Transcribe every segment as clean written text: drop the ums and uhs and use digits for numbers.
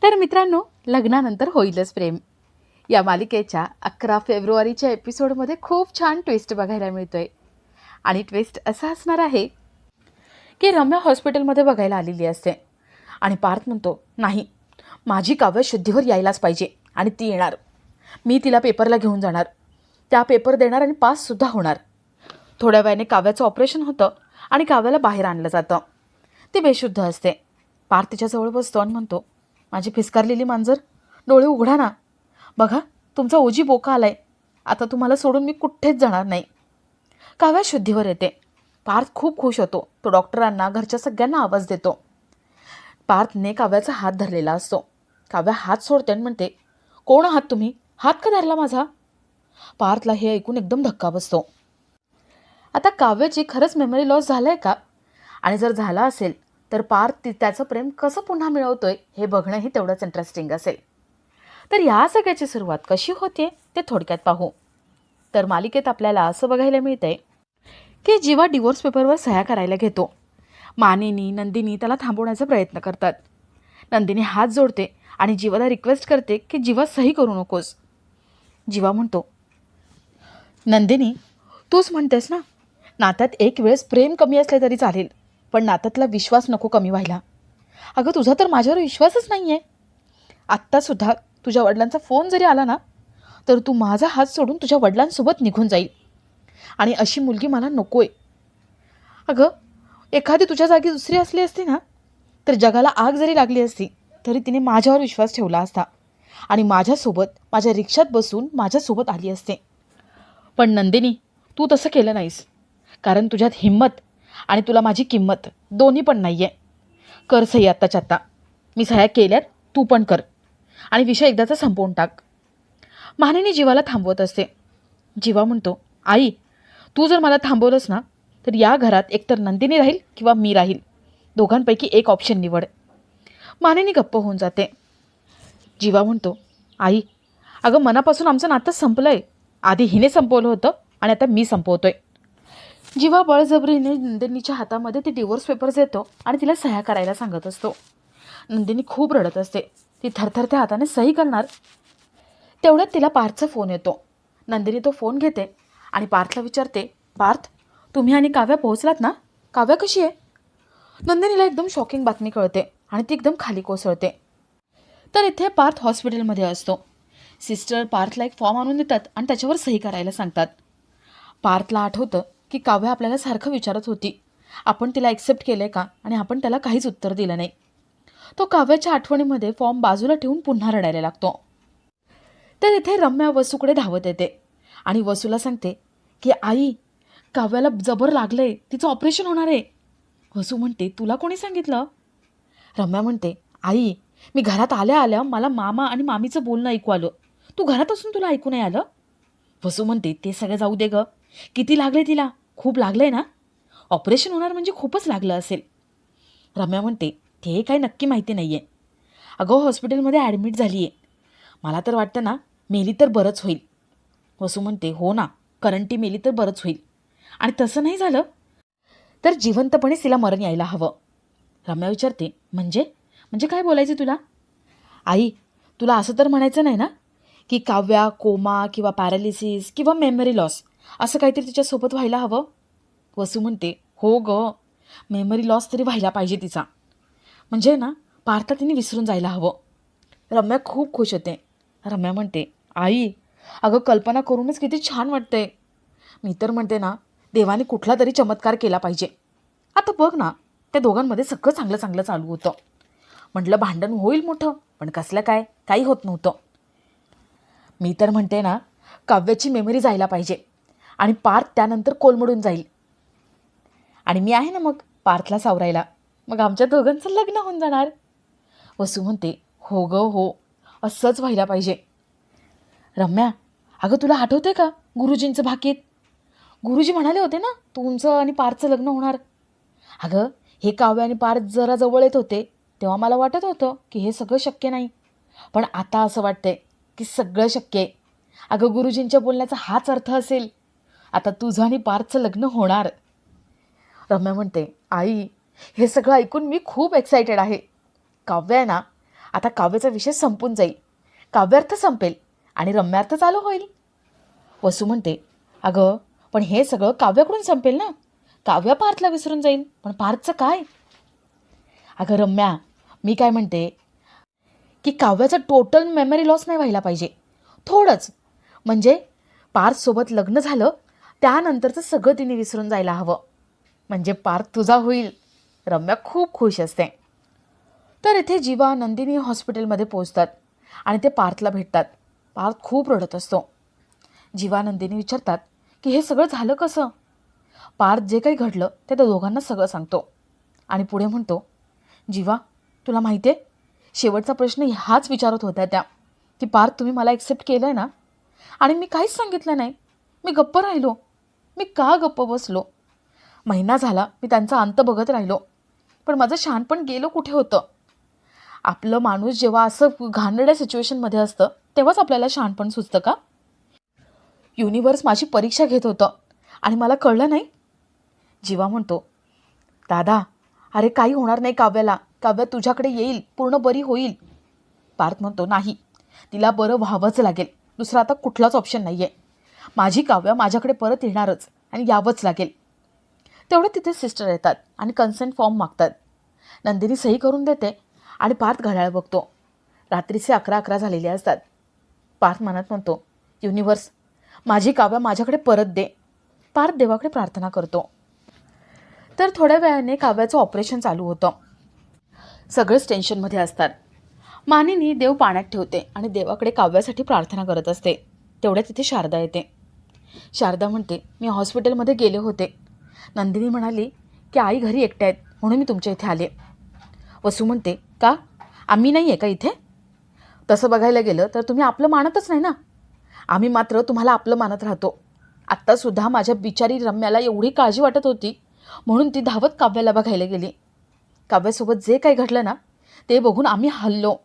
तर मित्रांनो, लग्नानंतर होईलच प्रेम या मालिकेच्या 11 फेब्रुवारीच्या एपिसोडमध्ये खूप छान ट्विस्ट बघायला मिळतोय. आणि ट्विस्ट असा असणार आहे की रम्या हॉस्पिटलमध्ये बघायला आलेली असते आणि पार्थ म्हणतो, नाही, माझी काव्य शुद्धीवर यायलाच पाहिजे आणि ती येणार. मी तिला पेपरला घेऊन जाणार, त्या पेपर देणार आणि पाससुद्धा होणार. थोड्या वेळाने काव्याचं ऑपरेशन होतं आणि काव्याला बाहेर आणलं जातं. ती बेशुद्ध असते. पार्थ तिच्याजवळ बसतो आणि म्हणतो, माझी फिसकारलेली मांजर, डोळे उघडा ना. बघा, तुमचा ओजी बोका आलाय. आता तुम्हाला सोडून मी कुठेच जाणार नाही. काव्या शुद्धीवर येते. पार्थ खूप खुश होतो. तो डॉक्टरांना, घरच्या सगळ्यांना आवाज देतो. पार्थने काव्याचा हात धरलेला असतो. काव्या हात सोडते आणि म्हणते, कोण आहात तुम्ही? हात का धरला माझा? पार्थला हे ऐकून एकदम धक्का बसतो. आता काव्याची खरंच मेमरी लॉस झालं आहे का? आणि जर झाला असेल तर पार्थ त्याचं प्रेम कसं पुन्हा मिळवतोय हे बघणंही तेवढंच इंटरेस्टिंग असेल. तर या सगळ्याची सुरुवात कशी होते ते थोडक्यात पाहू. तर मालिकेत आपल्याला असं बघायला मिळतंय की जीवा डिवोर्स पेपरवर सह्या करायला घेतो. मानिनी, नंदिनी त्याला थांबवण्याचा प्रयत्न करतात. नंदिनी हात जोडते आणि जीवाला रिक्वेस्ट करते की जीवा सही करू नकोस. जीवा म्हणतो, नंदिनी, तूच म्हणतेस ना, नात्यात एक वेळेस प्रेम कमी असले तरी चालेल, पण नात्यातला विश्वास नको कमी व्हायला. अगं, तुझा तर माझ्यावर विश्वासच नाही आहे. आत्तासुद्धा तुझ्या वडिलांचा फोन जरी आला ना, तर तू माझा हात सोडून तुझ्या वडिलांसोबत निघून जाईल. आणि अशी मुलगी मला नको आहे. अगं, एखादी तुझ्या जागी दुसरी असली असती ना, तर जगाला आग जरी लागली असती तरी तिने माझ्यावर विश्वास ठेवला असता आणि माझ्यासोबत माझ्या रिक्षात बसून माझ्यासोबत आली असते. पण नंदिनी, तू तसं केलं नाहीस, कारण तुझ्यात हिंमत आणि तुला माझी किंमत दोन्ही पण नाही आहे. कर सही आत्ताच्या आत्ता. मी सह्या केल्यात, तू पण कर आणि विषय एकदाचा संपवून टाक. मानिनी जीवाला थांबवत असते. जीवा म्हणतो, आई, तू जर मला थांबवलंस ना, तर या घरात एकतर नंदिनी राहील किंवा मी राहील. दोघांपैकी एक ऑप्शन निवड. मानिनी गप्प होऊन जाते. जीवा म्हणतो, आई, अगं, मनापासून आमचं नातं संपलं आहे. आधी हिने संपवलं होतं आणि आता मी संपवतोय. जीवा बळजबरीने नंदिनीच्या हातामध्ये ते डिवोर्स पेपर्स देतो आणि तिला सह्या करायला सांगत असतो. नंदिनी खूप रडत असते. ती थरथरत्या हाताने सही करणार. तेवढ्यात तिला पार्थचा फोन येतो. नंदिनी तो फोन घेते आणि पार्थला विचारते, पार्थ, तुम्ही आणि काव्या पोहोचलात ना? काव्या कशी आहे? नंदिनीला एकदम शॉकिंग बातमी कळते आणि ती एकदम खाली कोसळते. तर इथे पार्थ हॉस्पिटलमध्ये असतो. सिस्टर पार्थला एक फॉर्म आणून देतात आणि त्याच्यावर सही करायला सांगतात. पार्थला आठवतं की काव्या आपल्याला सारखं विचारत होती, आपण तिला ॲक्सेप्ट केलं आहे का, आणि आपण त्याला काहीच उत्तर दिलं नाही. तो काव्याच्या आठवणीमध्ये फॉर्म बाजूला ठेवून पुन्हा रडायला लागतो. तर इथे रम्या वसूकडे धावत येते आणि वसूला सांगते की आई, काव्याला जबर लागलंय, तिचं ऑपरेशन होणार आहे. वसू म्हणते, तुला कोणी सांगितलं? रम्या म्हणते, आई, मी घरात आल्या आल्या मला मामा आणि मामीचं बोलणं ऐकू आलं. तू घरात असून तुला ऐकू नाही आलं? वसू म्हणते, ते सगळं जाऊ दे गं. किती लागले तिला? खूप लागलंय ना? ऑपरेशन होणार म्हणजे खूपच लागलं असेल. रम्या म्हणते, ते काही नक्की माहिती नाही आहे. अगं, हॉस्पिटलमध्ये ॲडमिट झाली आहे. मला तर वाटतं ना, मेली तर बरंच होईल. वसू म्हणते, हो ना, कारण ती मेली तर बरंच होईल. आणि तसं नाही झालं तर जिवंतपणेच तिला मरण यायला हवं. रम्या विचारते, म्हणजे म्हणजे काय बोलायचं तुला? आई, तुला असं तर म्हणायचं नाही ना की काव्या कोमा किंवा पॅरालिसिस किंवा मेमरी लॉस असं काहीतरी तिच्यासोबत व्हायला हवं? वसू म्हणते, हो गं, मेमरी लॉस तरी व्हायला पाहिजे तिचा. म्हणजे ना, पार्था तिने विसरून जायला हवं. रम्या खूप खुश होते. रम्या म्हणते, आई, अगं, कल्पना करूनच किती छान वाटतंय. मी तर म्हणते ना, देवाने कुठला तरी चमत्कार केला पाहिजे. आता बघ ना, त्या दोघांमध्ये सगळं चांगलं चांगलं चालू होतं. म्हटलं भांडण होईल मोठं, पण कसलं काय, काही होत नव्हतं. मी तर म्हणते ना, काव्याची मेमरी जायला पाहिजे आणि पार्थ त्यानंतर कोलमडून जाईल. आणि मी आहे ना मग पार्थला सावरायला. मग आमच्या दोघांचं लग्न होऊन जाणार. वसू म्हणते, हो गं हो, असंच व्हायला पाहिजे. रम्या, अगं, तुला आठवते का गुरुजींचं भाकीत? गुरुजी म्हणाले होते ना, तुमचं आणि पार्थचं लग्न होणार. अगं, हे काव्य आणि पार्थ जरा जवळ येत होते तेव्हा मला वाटत होतं की हे सगळं शक्य नाही. पण आता असं वाटतंय की सगळं शक्य आहे. अगं, गुरुजींच्या बोलण्याचा हाच अर्थ असेल. आता तुझं आणि पार्थचं लग्न होणार. रम्या म्हणते, आई, हे सगळं ऐकून मी खूप एक्सायटेड आहे. काव्य आहे ना, आता काव्याचा विषय संपून जाईल, काव्यार्थ संपेल आणि रम्यार्थ चालू होईल. वसू म्हणते, अगं पण हे सगळं काव्याकडून संपेल ना, काव्य पार्थला विसरून जाईल, पण पार्थचं काय? अगं रम्या, मी काय म्हणते की काव्याचं टोटल मेमरी लॉस नाही व्हायला पाहिजे, थोडंच. म्हणजे पार्थसोबत लग्न झालं त्यानंतरचं सगळं तिने विसरून जायला हवं, म्हणजे पार्थ तुझा होईल. रम्या खूप खुश असते. तर इथे जीवा नंदिनी हॉस्पिटलमध्ये पोहोचतात आणि ते पार्थला भेटतात. पार्थ खूप रडत असतो. जीवा नंदिनी विचारतात की हे सगळं झालं कसं. पार्थ जे काही घडलं ते त्या दोघांना सगळं सांगतो आणि पुढे म्हणतो, जीवा तुला माहिती आहे, शेवटचा प्रश्न हाच विचारत होत्या त्या की पार्थ तुम्ही मला ॲक्सेप्ट केलं आहे ना. आणि मी काहीच सांगितलं नाही, मी गप्प राहिलो. मी का गप्प बसलो? महिना झाला मी त्यांचा अंत बघत राहिलो, पण माझं शहाणपण गेलं कुठे होतं? आपलं माणूस जेव्हा असं घाणेरड्या सिच्युएशनमध्ये असतं तेव्हाच आपल्याला शहाणपण सुचतं का? युनिवर्स माझी परीक्षा घेत होतं आणि मला कळलं नाही. जीवा म्हणतो, दादा अरे काही होणार नाही काव्याला, काव्या तुझ्याकडे येईल, पूर्ण बरी होईल. पार्थ म्हणतो, नाही, तिला बरं व्हावंच लागेल, दुसरा आता कुठलाच ऑप्शन नाही आहे. माझी काव्या माझ्याकडे परत येणारच आणि यावंच लागेल. तेवढे तिथे सिस्टर येतात आणि कन्सेंट फॉर्म मागतात. नंदिनी सही करून देते आणि पार्थ घड्याळ बघतो. रात्रीचे 11:11 झालेले असतात. पार्थ मनात म्हणतो, युनिवर्स माझी काव्या माझ्याकडे परत दे. पार्थ देवाकडे प्रार्थना करतो. तर थोड्या वेळाने काव्याचं ऑपरेशन चालू होतं. सगळेच टेन्शनमध्ये असतात. मानिनी देव पाण्यात ठेवते आणि देवाकडे काव्यासाठी प्रार्थना करत असते. तेवढ्या तिथे शारदा येते. शारदा म्हणते, मी हॉस्पिटलमध्ये गेले होते. नंदिनी म्हणाली की आई घरी एकट्या आहेत म्हणून मी तुमच्या इथे आले. वसू म्हणते, का आम्ही नाही आहे का इथे? तसं बघायला गेलं तर तुम्ही आपलं मानतच नाही ना. आम्ही मात्र तुम्हाला आपलं मानत राहतो. आत्तासुद्धा माझ्या बिचारी रम्याला एवढी काळजी वाटत होती म्हणून ती धावत काव्याला बघायला गेली. काव्यासोबत जे काही घडलं ना ते बघून आम्ही हललो.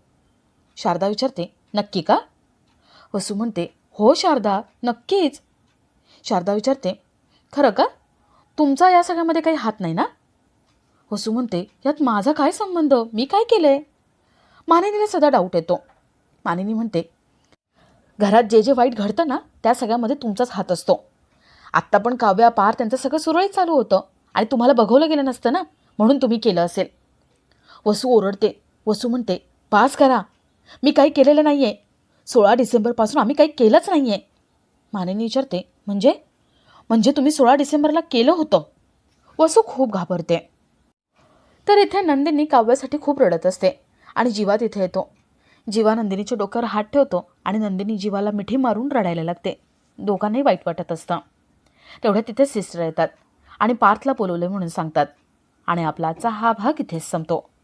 शारदा विचारते, नक्की का? वसू म्हणते, हो शारदा, नक्कीच. शारदा विचारते, खरं का? तुमचा या सगळ्यामध्ये काही हात नाही ना? वसू म्हणते, यात माझा काय संबंध, मी काय केलं आहे? मानिनीला सदा डाऊट येतो. मानिनी म्हणते, घरात जे जे वाईट घडतं ना त्या सगळ्यामध्ये तुमचाच हात असतो. आत्ता पण काव्या पार त्यांचं सगळं सुरळीत चालू होतं आणि तुम्हाला बघवलं गेलं नसतं ना, म्हणून तुम्ही केलं असेल. वसू ओरडते. वसू म्हणते, पास करा, मी काही केलेलं नाही आहे. 16 डिसेंबरपासून आम्ही काही केलंच नाही आहे. मानिनी विचारते, म्हणजे म्हणजे तुम्ही 16 डिसेंबरला केलं होतं? वसू खूप घाबरते. तर इथे नंदिनी काव्यासाठी खूप रडत असते आणि जीवा तिथे येतो. जीवा नंदिनीच्या डोक्यावर हात ठेवतो आणि नंदिनी जीवाला मिठी मारून रडायला लागते. दोघांनाही वाईट वाटत असतं. तेवढ्या तिथे सिस्टर येतात आणि पार्थला बोलवले म्हणून सांगतात आणि आपला आजचा हा भाग इथेच संपतो.